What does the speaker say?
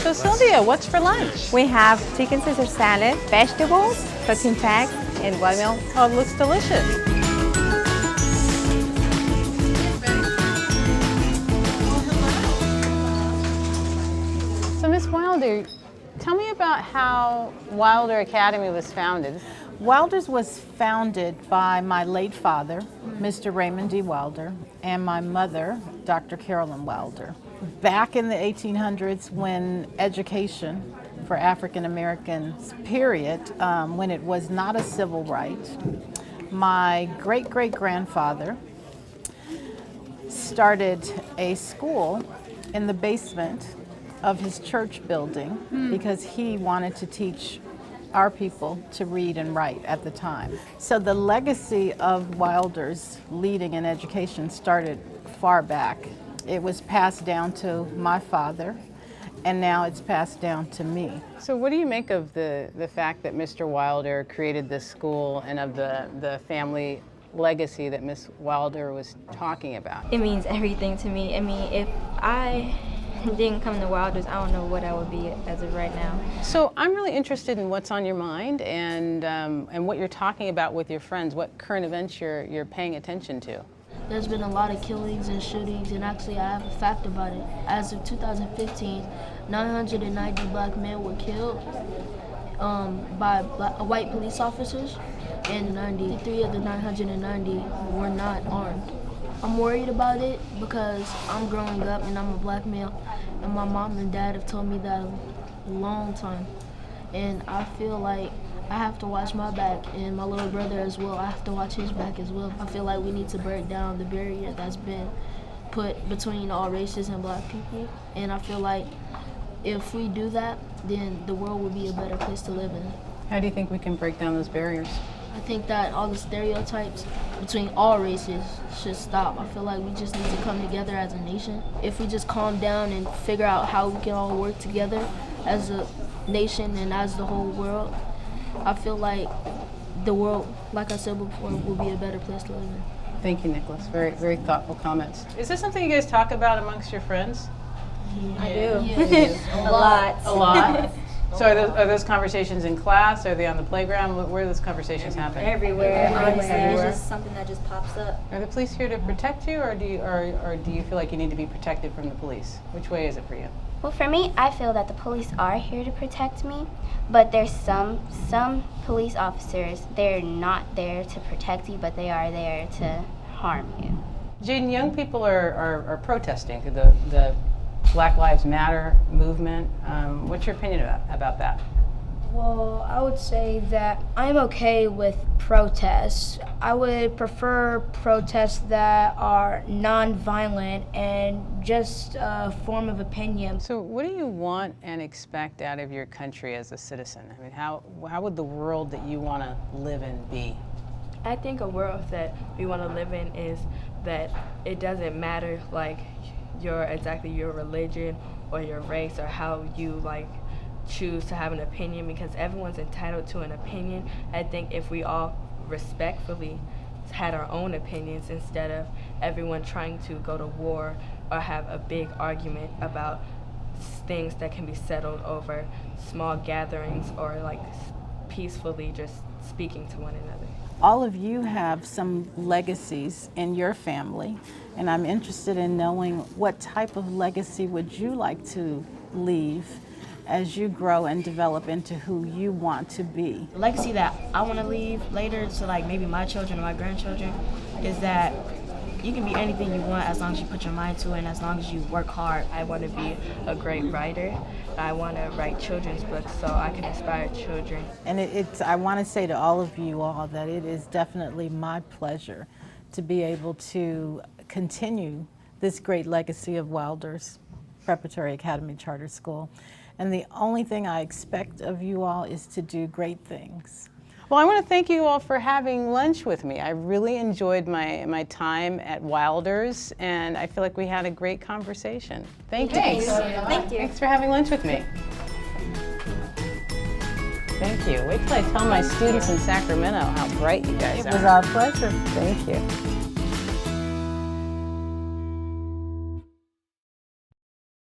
So Sylvia, what's for lunch? We have chicken Caesar salad, vegetables, protein packs, and watermelon. Oh, it looks delicious. So Miss Wilder, tell me about how Wilder Academy was founded. Wilder's was founded by my late father, Mr. Raymond D. Wilder, and my mother, Dr. Carolyn Wilder. Back in the 1800s, when education for African Americans, period, when it was not a civil right, my great-great-grandfather started a school in the basement of his church building because he wanted to teach our people to read and write at the time. So the legacy of Wilder's leading in education started far back. It was passed down to my father, and now it's passed down to me. So what do you make of the fact that Mr. Wilder created this school and of the family legacy that Miss Wilder was talking about? It means everything to me. I mean, if I didn't come to Wilder's, I don't know what I would be as of right now. So I'm really interested in what's on your mind and what you're talking about with your friends, what current events you're paying attention to. There's been a lot of killings and shootings, and actually I have a fact about it. As of 2015, 990 black men were killed by white police officers, and 93 of the 990 were not armed. I'm worried about it because I'm growing up and I'm a black male, and my mom and dad have told me that a long time. And I feel like I have to watch my back, and my little brother as well, I have to watch his back as well. I feel like we need to break down the barrier that's been put between all races and black people. And I feel like if we do that, then the world will be a better place to live in. How do you think we can break down those barriers? I think that all the stereotypes between all races should stop. I feel like we just need to come together as a nation. If we just calm down and figure out how we can all work together as a nation and as the whole world, I feel like the world, like I said before, will be a better place to live in. Thank you, Nicholas. Very, very thoughtful comments. Is this something you guys talk about amongst your friends? I do. Yeah. A lot. A lot? So are those conversations in class? Are they on the playground? Where are those conversations happening? Everywhere. Honestly, Everywhere. it's just something that just pops up. Are the police here to protect you, or do you feel like you need to be protected from the police? Which way is it for you? Well, for me, I feel that the police are here to protect me, but there's some police officers, they're not there to protect you, but they are there to harm you. Jaden, young people are protesting the Black Lives Matter movement. What's your opinion about that? Well, I would say that I'm okay with protests. I would prefer protests that are non-violent and just a form of opinion. So what do you want and expect out of your country as a citizen? I mean, how would the world that you want to live in be? I think a world that we want to live in is that it doesn't matter like exactly your religion or your race or how you choose to have an opinion, because everyone's entitled to an opinion. I think if we all respectfully had our own opinions instead of everyone trying to go to war or have a big argument about things that can be settled over small gatherings or peacefully just speaking to one another. All of you have some legacies in your family, and I'm interested in knowing what type of legacy would you like to leave as you grow and develop into who you want to be. The legacy that I want to leave later to maybe my children or my grandchildren is that you can be anything you want as long as you put your mind to it and as long as you work hard. I want to be a great writer. I want to write children's books so I can inspire children. And I want to say to all of you all that it is definitely my pleasure to be able to continue this great legacy of Wilder's Preparatory Academy Charter School. And the only thing I expect of you all is to do great things. Well, I want to thank you all for having lunch with me. I really enjoyed my time at Wilder's, and I feel like we had a great conversation. Thank you. Thank you. Thanks for having lunch with me. Thank you. Wait till I tell my students in Sacramento how bright you guys are. It was our pleasure. Thank you.